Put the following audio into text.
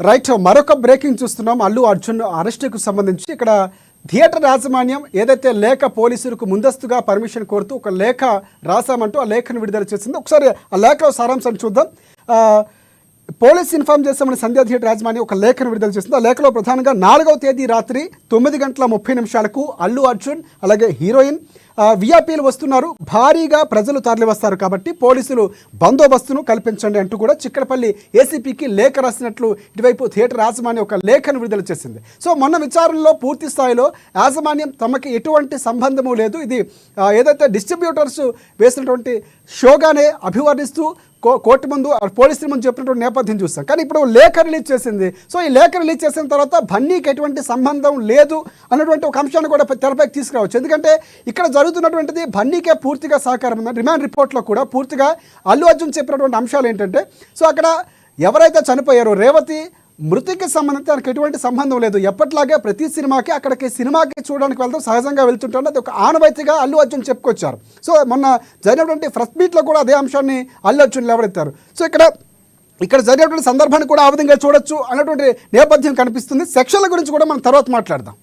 Right, మరొక breaking చూస్తున్నాం. అల్లు అర్జున్ అరెస్టుకు సంబంధించి ఇక్కడ థియేటర్ యాజమాన్యం ఏదైతే లేఖ పోలీసులకు ముందస్తుగా పర్మిషన్ కోరుతూ ఒక లేఖ రాశామంటూ ఆ లేఖను విడుదల చేసింది. ఒకసారి ఆ లేఖలో సారాంశాన్ని చూద్దాం. పోలీస్ ఇన్ఫార్మ్ చేస్తామని సంధ్యా థియేటర్ యాజమాన్యం ఒక లేఖను విడుదల చేసింది. ఆ లేఖలో ప్రధానంగా 4వ తేదీ రాత్రి 9:30 అల్లు అర్జున్ అలాగే హీరోయిన్ విఐపీలు వస్తున్నారు, భారీగా ప్రజలు తరలి వస్తారు కాబట్టి పోలీసులు బందోబస్తును కల్పించండి అంటూ కూడా చిక్కడపల్లి ఏసీపీకి లేఖ రాసినట్లు ఇటువైపు థియేటర్ యాజమాన్యం ఒక లేఖను విడుదల చేసింది. సో మొన్న విచారణలో పూర్తి స్థాయిలో యాజమాన్యం తమకి ఎటువంటి సంబంధము లేదు, ఇది ఏదైతే డిస్ట్రిబ్యూటర్స్ వేసినటువంటి షోగానే అభివర్ణిస్తూ కోర్టు ముందు పోలీసుల ముందు చెప్పినటువంటి నేపథ్యం చూస్తాం. కానీ ఇప్పుడు లేఖ రిలీజ్ చేసింది. సో ఈ లేఖ రిలీజ్ చేసిన తర్వాత బన్నీకి ఎటువంటి సంబంధం లేదు అన్నటువంటి ఒక అంశాన్ని కూడా తెరపైకి తీసుకురావచ్చు. ఎందుకంటే ఇక్కడ జరుగుతున్నటువంటిది బన్నీకే పూర్తిగా సహకారం ఉంది. రిమాండ్ రిపోర్ట్లో కూడా పూర్తిగా అల్లు అర్జున్ చెప్పినటువంటి అంశాలు ఏంటంటే, సో అక్కడ ఎవరైతే చనిపోయారో రేవతి మృతికి సంబంధించి తనకు ఎటువంటి సంబంధం లేదు, ఎప్పట్లాగే ప్రతి సినిమాకి అక్కడికి సినిమాకి చూడడానికి వెళ్తాం, సహజంగా వెళ్తుంటాను, అది ఒక ఆనవాయితీగా అల్లు అర్జున్ చెప్పుకొచ్చారు. సో మొన్న జరిగినటువంటి ప్రెస్ మీట్లో కూడా అదే అంశాన్ని అల్లు అర్జున్ లేవనెత్తారు. సో ఇక్కడ జరిగినటువంటి సందర్భాన్ని కూడా ఆ విధంగా చూడొచ్చు అన్నటువంటి నేపథ్యం కనిపిస్తుంది. సెక్షన్ల గురించి కూడా మనం తర్వాత మాట్లాడదాం.